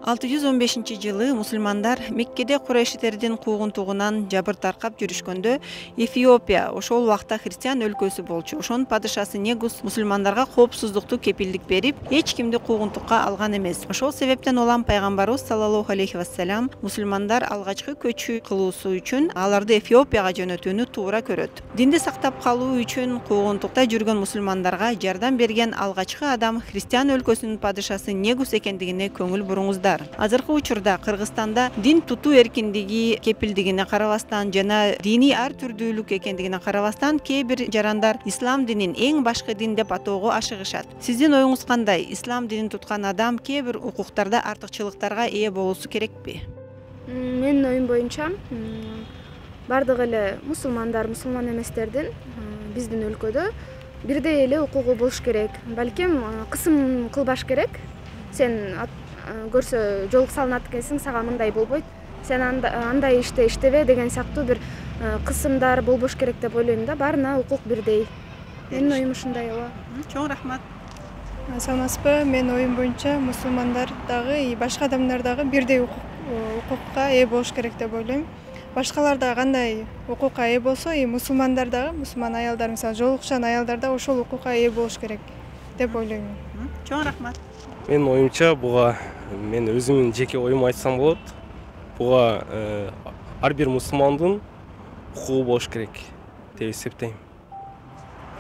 615-жылы мусулмандар Меккеде Курайшитердин куугунтугунан жабыр таркап жүрүшкөндө Эфиопия ошол убакта христиан өлкөсү болчу. Ошонун падышасы Негус мусулмандарга коопсуздукту кепилдик берип, эч кимди куугунтукка алган эмес. Ошол себептен улам пайгамбарыбыз саллаллаху алейхи вассалам мусулмандар алгачкы көчү кылуусу үчүн аларды Эфиопияга жөнөтүүнү туура көрөт. Динди сактап калуу үчүн куугунтукта жүргөн мусулмандарга жардам берген алгачкы адам христиан өлкөсүнүн падышасы Негус экендигине көңүл буруңуздар. Азыркы учурда Кыргызстанда дин тутуу эркиндиги кепилдигине карабастан жана диний ар түрдүүлүк экендигине карабастан кээ бир жарандар ислам динин эң башкы дин деп атоого ашыгышат. Сиздин оюңуз кандай? Ислам динин туткан адам кээ бир укуктарда артыкчылыктарга ээ болуусу керекпи? Менин оюм боюнча бардык эле мусулман эместердин биздин өлкөдө бирдей эле укугу болуш керек. Балким кысым кылбаш керек. Сен көрсө жол салынат экенсиң, сага мындай болбойт, сен андай иштебе деген сыяктуу бир кысымдар болбош керек деп ойлойм да. Баарына укук бирдей. Менин оюм ушундай. Чоң рахмат. Саламатсызбы? Менин оюм боюнча мусулмандар дагы башка адамдар дагы бирдей укукка ээ болуш керек деп ойлойм. Башкалар да кандай укукка ээ болсо, мусулмандар дагы, мусулман аялдар, мисалы жолукчан аялдар да ошол укукка ээ болуш керек деп ойлойм. Чоң рахмат. Менин оюмча буга мен өзүмдүн жеке оюмду айтсам болот. Буга ар бир мусулмандын укугу болуш керек деп эсептейм.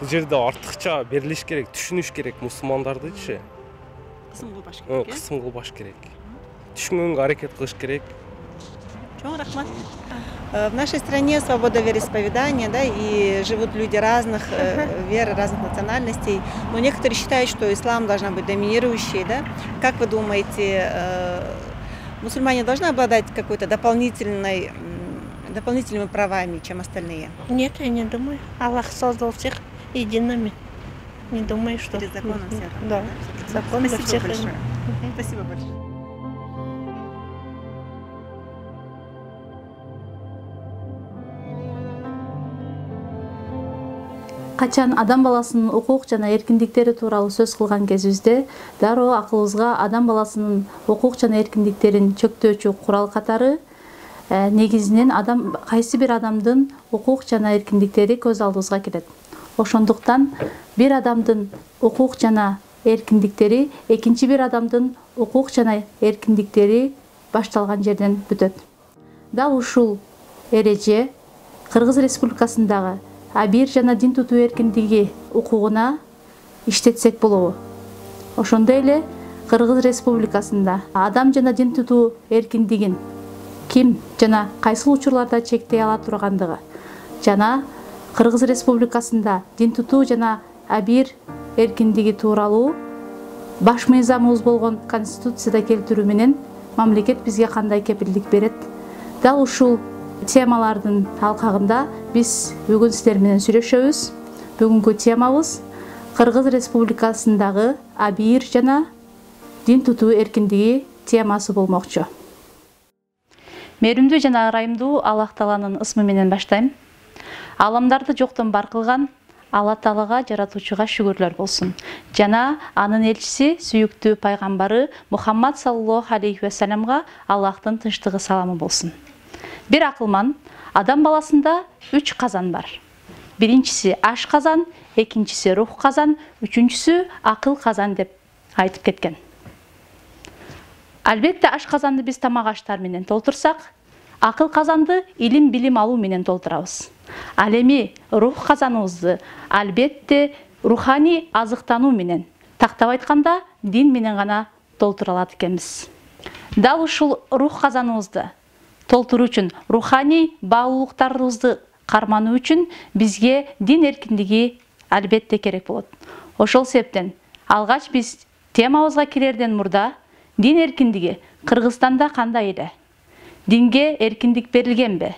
Бул жерде артыкча берилиш керек, түшүнүш керек мусулмандардычы. Кысым кылбаш керек. Кысым кылбаш керек. Түшүнгөнгө аракет кылыш керек. Чоң рахмат. В нашей стране свобода вероисповедания, да, и живут люди разных вер, разных национальностей. Но некоторые считают, что ислам должна быть доминирующей, да. Как вы думаете, мусульмане должны обладать какой-то дополнительными правами, чем остальные? Нет, я не думаю. Аллах создал всех едиными. Не думаю, что... Перед законом всех. Да, закон для всех. Спасибо большое. Качан адам баласынын укук жана эркиндиктери тууралуу сөз кылган кезибизде дароо акылыбызга адам баласынын укук жана эркиндиктерин чектөөчү курал катары негизинен кайсы бир адамдын укук жана эркиндиктери көз алдыбызга келет. Ошондуктан бир адамдын укук жана эркиндиктери экинчи бир адамдын укук жана эркиндиктери башталган жерден бүтөт. Дал ушул эреже Кыргыз Республикасындагы абир жана дин тутуу эркиндиги укугуна иштетсек болобу? Ошондой эле Кыргыз Республикасында адам жана дин тутуу эркиндигин ким жана кайсыл учурларда чектей ала тургандыгы жана Кыргыз Республикасында дин тутуу жана абир эркиндиги тууралуу баш мыйзамыбыз болгон Конституцияда келтирүү менен мамлекет бизге кандай кепилдик берет? Дал ушул темалардын талкагында биз бүгүн сиздер менен сүйлөшөбүз. Бүгүнкү темабыз Кыргыз Республикасындагы абир жана дин тутуу эркиндиги темасы болмокчу. Мээримдүү жана ырайымдуу Аллах Тааланын ысмы менен баштайм. Аламдарды жоктон бар кылган Алла Таалага, жаратуучуга шүгүрлөр болсун. Жана анын элчиси, сүйүктүү пайгамбары Мухаммад саллаллаху алейхи вассаламга Аллахтын тынчтыгы саламы болсун. Бир акылман адам баласында 3 казан бар. Биринчиси аш казан, экинчиси рух казан, үчүнчүсү акыл казан деп айтып кеткен. Албетте аш казанды биз тамак аштар менен толтурсак, акыл казанды илим билим алуу менен толтурабыз. Ал эми рух казаныбызды албетте руханий азыктануу менен, тактап айтканда дин менен гана толтура алат экенбиз. Дал ушул рух казаныбызды толтуруу үчүн, руханий баалуулуктарыбызды кармануу үчүн бизге дин эркиндиги албетте керек болот. Ошол себептен алгач биз темабызга кирерден мурда дин эркиндиги Кыргызстанда кандай эле? Динге эркиндик берилгенби?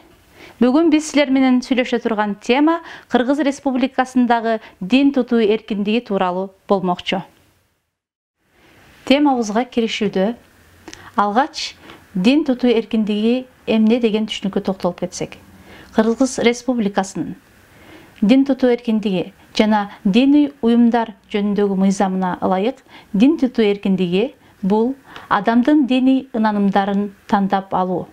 Бүгүн биз силер менен сүйлөшө турган тема Кыргыз Республикасындагы дин тутуу эркиндиги тууралуу болмокчу. Темабызга киришүүдө алгач дин тутуу эркиндиги эмне деген түшүнүккө токтолуп кетсек. Кыргыз Республикасынын дин тутуу эркиндиги жана диний уюмдар жөнүндөгү мыйзамына ылайык дин тутуу эркиндиги бул адамдын диний ынанымдарын тандап алуу,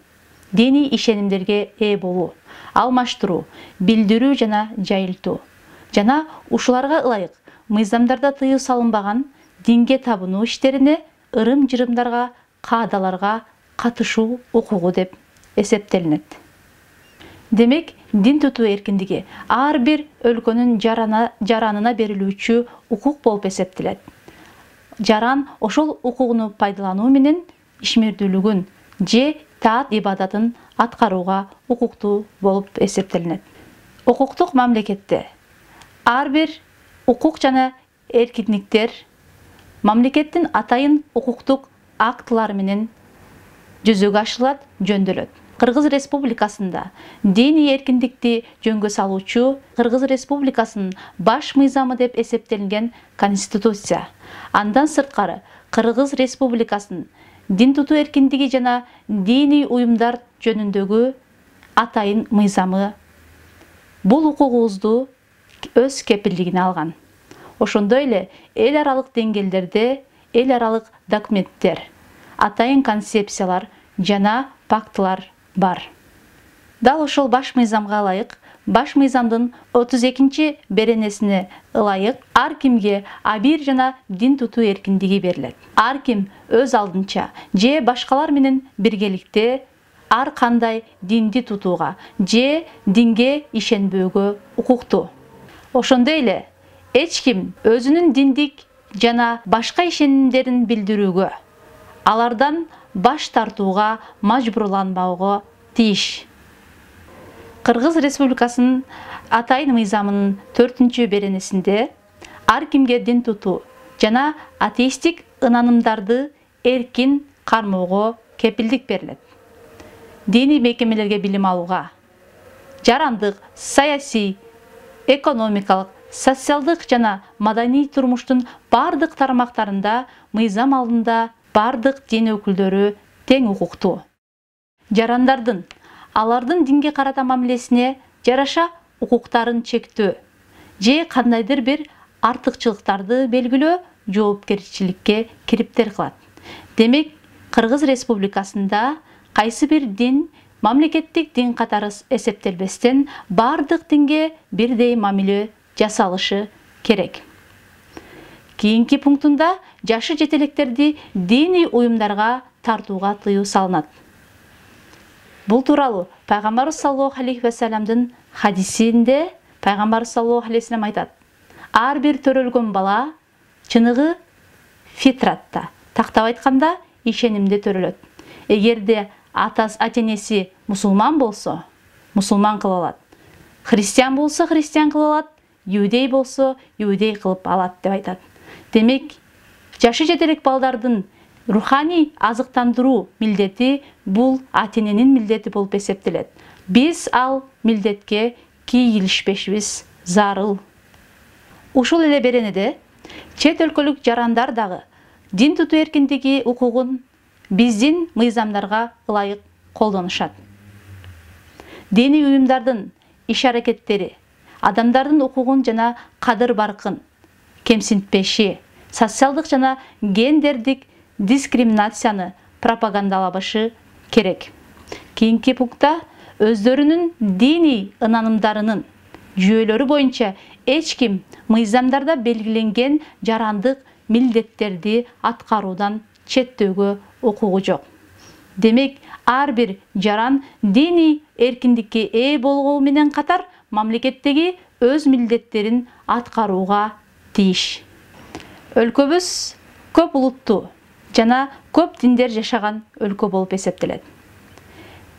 диний ишенимдерге ээ болуу, алмаштыруу, билдирүү жана жайылтуу. Жана ушуларга ылайык мыйзамдарда тыюу салынбаган динге табынуу иштерине, ырым-жырымдарга, каадаларга катышуу укугу деп эсептелинет. Демек, дин тутуу эркиндиги ар бир өлкөнүн жаранына берилүүчү укук болуп эсептелет. Жаран ошол укугуну пайдалануу менен ишмердүүлүгүн же таат ибадатын аткарууга укуктуу болуп эсептелинет. Укуктук мамлекетте ар бир укук жана эркиндиктер мамлекеттин атайын укуктук актылары менен жүзөгө ашырылат, жөндөлөт. Кыргыз Республикасында диний эркиндикти жөнгө салуучу Кыргыз Республикасынын баш мыйзамы деп эсептелинген Конституция. Андан сырткары Кыргыз Республикасынын дин тутуу эркиндиги жана диний уюмдар жөнүндөгү атайын мыйзамы бул укугубузду өз кепилдигине алган. Ошондой эле эл аралык деңгээлдерде эл аралык документтер, атайын концепциялар жана пактылар бар. Дал ошол баш мыйзамга ылайык, баш мыйзамдын 32 беренесине ылайык ар кимге абийир жана дин тутуу эркиндиги берилет. Ар ким өз алдынча же башкалар менен биргеликте ар кандай динди тутууга же динге ишенбөөгө укуктуу. Ошондой эле эч ким өзүнүн диндик жана башка ишенимдерин билдирүүгө, алардан баш тартууга мажбурланбауга тийиш. Кыргыз Республикасынын атайын мыйзамынын 4 беренесинде ар кимге дин тутуу жана атеистик ынанымдарды эркин кармоого кепилдик берилет. Диний мекемелерге билим алууга, жарандык, саясий, экономикалык, социалдык жана маданий турмуштун бардык тармактарында мыйзам алдында бардык дин өкүлдөрү тең укуктуу. Жарандардын алардын динге карата мамилесине жараша укуктарын чектөө же кандайдыр бир артыкчылыктарды белгилөө жоопкерчиликке кириптер кылат. Демек, Кыргыз Республикасында кайсы бир дин мамлекеттик дин катары эсептелбестен бардык динге бирдей мамиле жасалышы керек. Кийинки пунктунда жашы жетелектерди диний уюмдарга тартууга тыюу салынат. Бул тууралуу Пайгамбарыбыз саллаллаху алейхи ва салламдын хадисинде Пайгамбарыбыз саллаллаху алейхи ва саллям айтат: ар бир төрөлгөн бала чыныгы фитратта, тактап айтканда ишенимде төрөлөт. Эгерде ата-энеси мусулман болсо, мусулман кылып алат. Христиан болсо, христиан кылып алат. Иудей болсо, иудей кылып алат деп айтат. Демек, жашы жетелек балдардын руханий азыктандыруу милдети бул ата-эненин милдети болуп эсептелет. Биз ал милдетке кийилишпешибиз зарыл. Ушул эле беренеде чет өлкөлүк жарандар дагы дин тутуу эркиндиги укугун биздин мыйзамдарга ылайык колдонушат. Диний уюмдардын иш-аракеттери адамдардын укугун жана кадыр-баркын кемсинтпеши, социалдык жана гендердик дискриминацияны пропагандалабышы керек. Кийинки пунктта өздөрүнүн диний ынанымдарынын жүйөлөрү боюнча эч ким мыйзамдарда белгиленген жарандык милдеттерди аткаруудан четтөөгө укугу жок. Демек, ар бир жаран диний эркиндикке ээ болгону менен катар мамлекеттеги өз милдеттерин аткарууга тийиш. Өлкөбүз көп улуттуу жана көп диндер жашаган өлкө болуп эсептелет.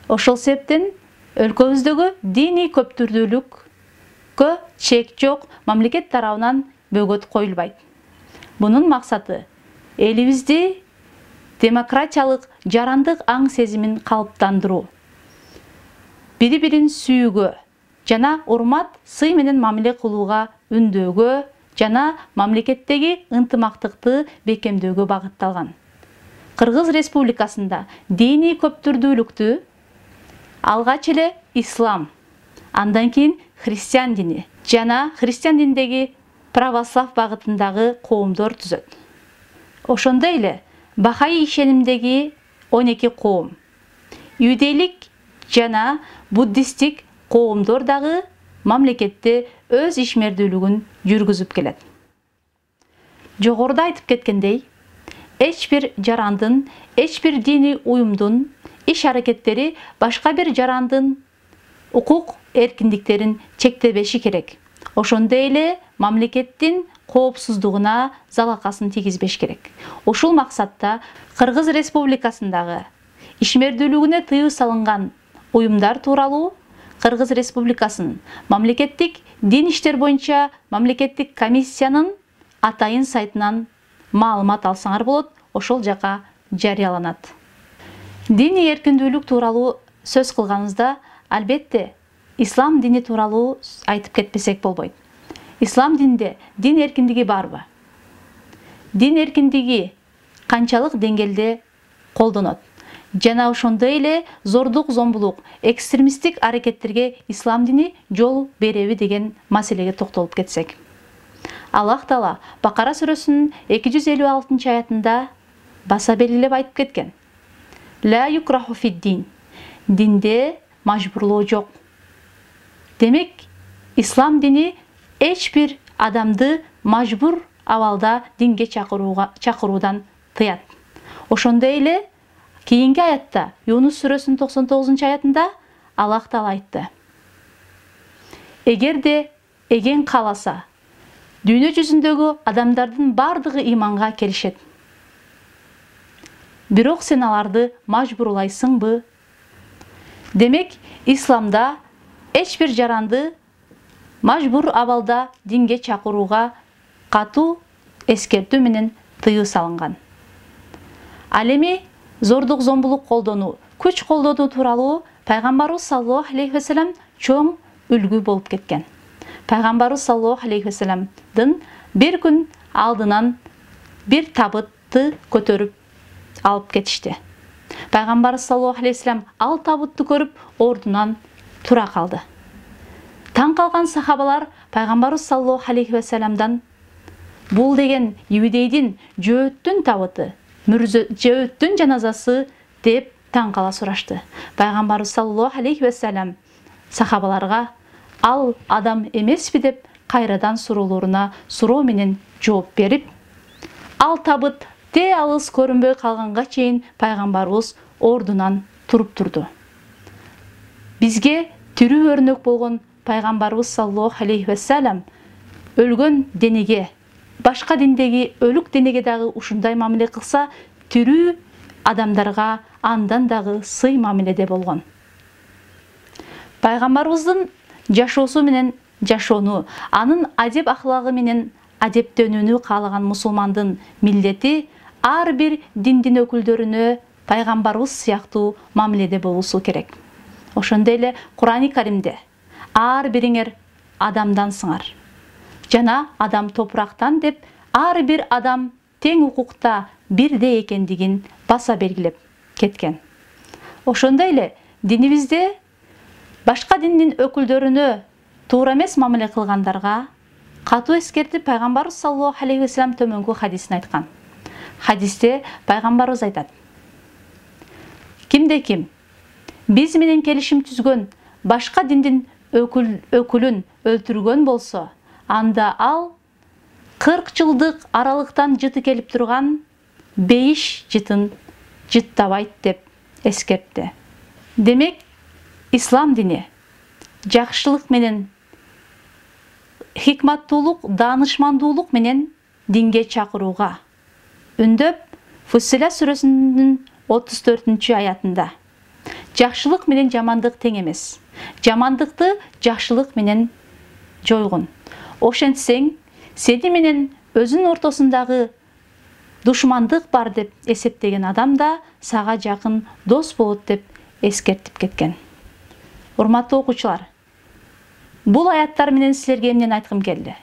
Ошол себептен өлкөбүздөгү диний көптүрдүүлүккө чек жок, мамлекет тарабынан бөгөт коюлбайт. Бунун максаты элибизди демократиялык жарандык аң сезимин калыптандыруу, бири-бирин сүйүүгө жана урмат, сый менен мамиле кылууга үндөөгө жана мамлекеттеги ынтымактыкты бекемдөөгө багытталган. Кыргыз Республикасында диний көптүрдүүлүктү алгач эле ислам, андан кийин христиан дини жана христиан диндеги православ багытындагы коомдор түзөт. Ошондой эле Бахаи ишенимдеги 12 коом, иудейлик жана буддисттик коомдор дагы мамлекетте өз ишмердүүлүгүн жүргүзүп келет. Жогоруда айтып кеткендей, эч бир жарандын, эч бир диний уюмдун иш аракеттери башка бир жарандын укук эркиндиктерин чектебеши керек. Ошондой эле мамлекеттин коопсуздугуна залакасын тийгизбеш керек. Ушул максатта Кыргыз Республикасындагы ишмердүүлүгүнө тыюу салынган уюмдар тууралуу Кыргыз Республикасынын мамлекеттик дин иштер боюнча мамлекеттик комиссиянын атайын сайтынан маалымат алсаңар болот, ошол жака жарыяланат. Диний эркиндүүлүк тууралуу сөз кылганыбызда, албетте, ислам дини тууралуу айтып кетпесек болбойт. Ислам динде дин эркиндиги барбы? Дин эркиндиги канчалык деңгээлде колдонот? Жана ошондой эле зордук, зомбулук, экстремисттик аракеттерге ислам дини жол береби деген маселеге токтолуп кетсек. Аллах Таала Бакара сүрөсүнүн 256 аятында баса белгилеп айтып кеткен. Ла юкраху фид-дин. Динде мажбурлоо жок. Демек, ислам дини эч бир адамды мажбур абалда динге чакыруудан тыят. Ошондой эле кийинки аятта, Юнус сүрөсүнүн 99 аятында Аллах Таала айтты. Эгерде эген кааласа, дүйнө жүзүндөгү адамдардын бардыгы иманга келишет. Бирок сен аларды мажбурлайсыңбы? Демек, исламда эч бир жаранды мажбур абалда динге чакырууга катуу эскертүү менен тыюу салынган. Ал эми зордук, зомбулук колдонуу, күч колдонуу тууралуу Пайгамбарыбыз саллаллаху алейхи ва саллям чоң үлгү болуп кеткен. Пайгамбарыбыз саллаллаху алейхи ва саллямдын бир күн алдынан бир табытты көтөрүп алып кетишти. Пайгамбарыбыз саллаллаху алейхи ва саллям ал табытты көрүп ордунан тура калды. Таң калган сахабалар Пайгамбарыбыз саллаллаху алейхи ва саллямдан бул деген иудейдин жөөттүн табыты, жөөттүн жаназасы деп таң кала сурашты. Пайгамбарыбыз саллаллаху алейхи ва саллям сахабаларга ал адам эмеспи деп кайрадан суроолоруна суроо менен жооп берип, ал табыт те алыс көрүнбөй калганга чейин Пайгамбарыбыз ордунан туруп турду. Бизге тирүү өрнөк болгон Пайгамбарыбыз саллаллаху алейхи ва саллям өлгөн денеге, башка диндеги өлүк денеге дагы ушундай мамиле кылса, тирүү адамдарга андан дагы сый мамиледе болгон. Пайгамбарыбыздын жашоосу менен жашоону, анын адеп ахлагы менен адептөнүүнү каалаган мусулмандын милдети ар бир диндин өкүлдөрүнө Пайгамбарыбыз сыяктуу мамиледе болуусу керек. Ошондой эле Кур'ани Каримде ар бириңер адамдансыңар жана адам топурактан деп ар бир адам тең укукта бирдей экендигин баса белгилеп кеткен. Ошондой эле динибизде башка диндин өкүлдөрүнө туура эмес мамиле кылгандарга катуу эскертип Пайгамбарыбыз саллаллаху алейхи ва саллям төмөнгү хадисин айткан. Хадисте Пайгамбарыбыз айтат: кимде ким биз менен келишим түзгөн башка диндин өкүлүн өлтүргөн болсо, анда ал 40 жылдык аралыктан жыты келип турган 5 жытын жыттабайт деп эскертти. Демек, ислам дини жакшылык менен, хикматтуулук, даанышмандуулук менен динге чакырууга үндөп, Фуссилат сүрөсүнүн 34 аятында жакшылык менен жамандык тең эмес. Жамандыкты жакшылык менен жойгун. Ошентсең, сени менен өзүнүн ортосундагы душмандык бар деп эсептеген адам да сага жакын дос болот деп эскертип кеткен. Урматтуу окуучулар, бул аяттар менен силерге эмнени айткым келди?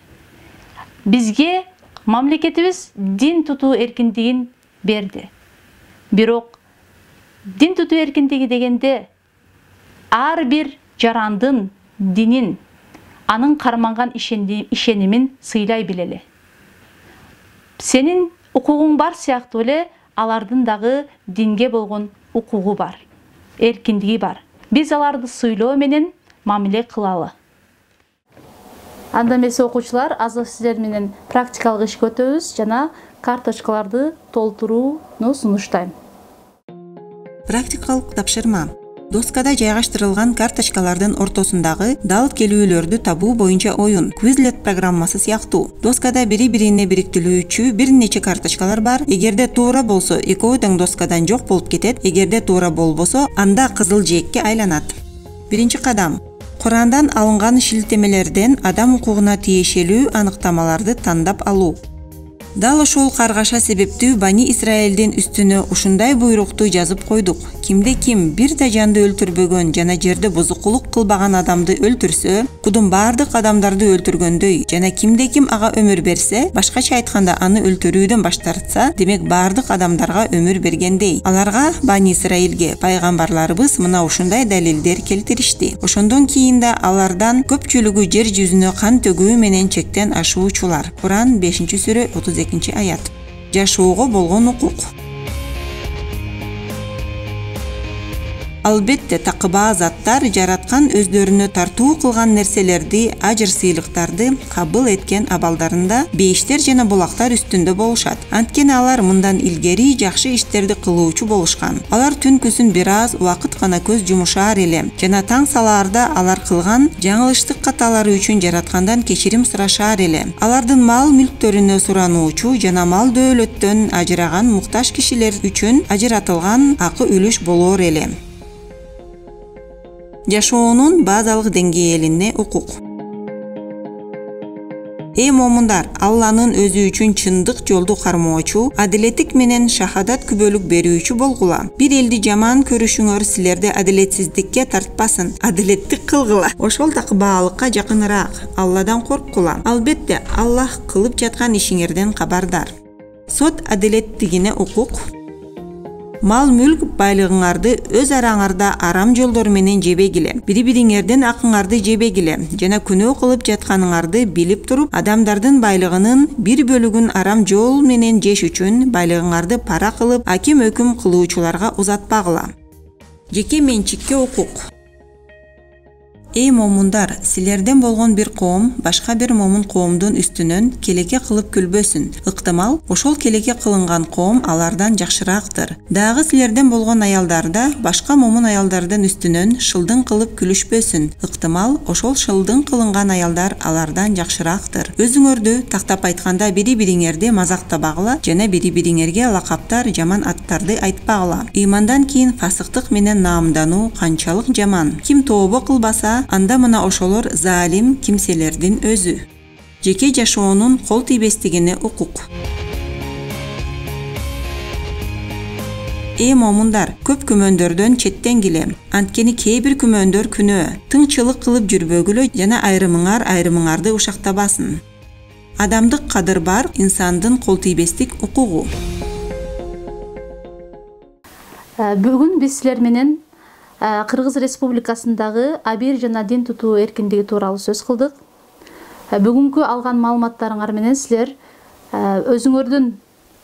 Бизге мамлекетибиз дин тутуу эркиндигин берди. Бирок дин тутуу эркиндиги дегенде ар бир жарандын динин, анын карманган ишенимин сыйлай билели. Сенин укугуң бар сыяктуу эле алардын дагы динге болгон укугу бар, эркиндиги бар. Биз аларды сыйлоо менен мамиле кылалы. Анда эмесе окуучулар, азыр сиздер менен практикалык ишке өтөбүз жана карточкаларды толтурууну сунуштайм. Практикалык тапшырма. Доскада жайгаштырылган карточкалардын ортосундагы дал келүүлөрдү табуу боюнча оюн, Quizlet программасы сыяктуу. Доскада бири-бирине бириктирүүчү бир нече карточкалар бар. Эгерде туура болсо, экөө тең доскадан жок болуп кетет. Эгерде туура болбосо, анда кызыл жээкке айланат. Биринчи кадам. Курандан алынган шилтемелерден адам укугуна тиешелүү аныктамаларды тандап алуу. Дал ошол каргаша себептүү Бани Исраэлдин үстүнө ушундай буйрукту жазып койдук. Кимде ким бир да жанды өлтүрбөгөн жана жерде бузукулук кылбаган адамды өлтүрсө, Кудум бардык адамдарды өлтүргөндөй, жана кимде ким ага өмүр берсе, башкача айтканда аны өлтүрүүдөн баш тартса, демек бардык адамдарга өмүр бергендей. Аларга, Бани Исраэлге пайгамбарларыбыз мына ушундай далилдер келтиришти. Ошондон кийин да алардан көпчүлүгү жер жүзүнө кан төгүү менен чектен ашуучулар. Куран 5-сүрө 32-аят. Жашоого болгон укук. Албетте такыба заттар жараткан өздөрүнө тартуу кылган нерселерди, ажыр сыйлыктарды кабыл эткен абалдарында бейиштер жана булактар үстүндө болушат. Анткени алар мындан илгери жакшы иштерди кылуучу болушкан. Алар түнкүсүн бир аз убакыт гана көз жумушаар эле жана таң салаарда алар кылган жаңылыштык каталары үчүн жараткандан кечирим сурашаар эле. Алардын мал мүлктөрүнө сурануучу жана мал дөөлөттөн ажыраган муктаж кишилер үчүн ажыратылган акы үлүш болоор эле. Жашоонун базалык деңгээлине укук. Эй момундар, Алланын өзү үчүн чындык жолду кармоочу, адилеттик менен шахадат күбөлүк берүүчү болгула. Бир элди жаман көрүшүңөр силерди адилетсиздикке тартпасын, адилеттик кылгыла. Ошол такыбаалыкка жакыныраак, Алладан корккула. Албетте, Аллах кылып жаткан ишиңерден кабардар. Сот адилеттигине укук. Мал мүлк байлыгыңарды өз араңарда арам жолдор менен жебегиле. Бири-бириңерден акыңарды жебегиле. Жана күнөө кылып жатканыңарды билип туруп, адамдардын байлыгынын бир бөлүгүн арам жол менен жеш үчүн байлыгыңарды пара кылып, аким өкүм кылуучуларга узатпагыла. Жеке менчикке укук. Эй момундар, силерден болгон бир коом башка бир момун коомдун үстүнөн келеке кылып күлбөсүн. Ыктымал, ошол келеке кылынган коом алардан жакшыраактыр. Дагы силерден болгон аялдарда башка момун аялдардын үстүнөн шылдың кылып күлүшпөсүн. Ыктымал, ошол шылдың кылынган аялдар алардан жакшыраактыр. Өзүңөрдү тактап айтканда бири-бириңерди мазактабагыла жана бири-бириңерге лакаптар, жаман аттарды айтпагыла. Ыймандан кийин фасыктык менен наамдануу канчалык жаман. Ким тообо кылбаса, анда мына ошолор залим кимселердин өзү. Жеке жашоонун кол тийбестигине укук. Эй момундар, көп күмөндөрдөн четтенгиле. Анткени кээ бир күмөндөр күнөө. Тыңчылык кылып жүрбөгүлө жана айрымыңарды ушактабасын. Адамдык кадыр бар, инсандын кол тийбестик укугу. Бүгүн биз силер менен Кыргыз Республикасындагы абийир жана дин тутуу эркиндиги тууралуу сөз кылдык. Бүгүнкү алган маалыматтарыңар менен силер өзүңөрдүн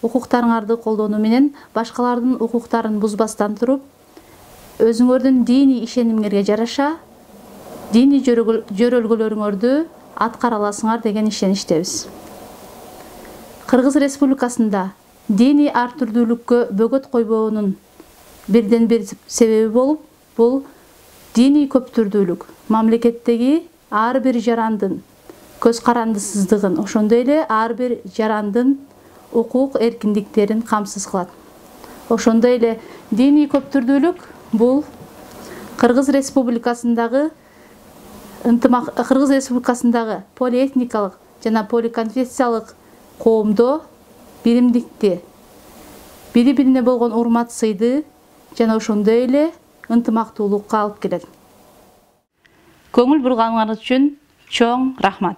укуктарыңарды колдонуу менен башкалардын укуктарын бузбастан туруп, өзүңөрдүн диний ишенимиңерге жараша диний жөрөлгөлөрүңөрдү аткара аласыңар деген ишеничтебиз. Кыргыз Республикасында диний ар түрдүүлүккө бөгөт койбоонун бирден бир себеби болуп, бул диний көптүрдүүлүк, мамлекеттеги ар бир жарандын көз карандысыздыгын, ошондой эле ар бир жарандын укук эркиндиктерин камсыз кылат. Ошондой эле диний көптүрдүүлүк бул Кыргыз Республикасындагы полиэтникалык жана поликонфессиялык коомдо биримдикти, бири-бирине болгон урмат сыйды жана ошондой эле ынтымактуулукка алып келет. Көңүл бурганыңар үчүн чоң рахмат.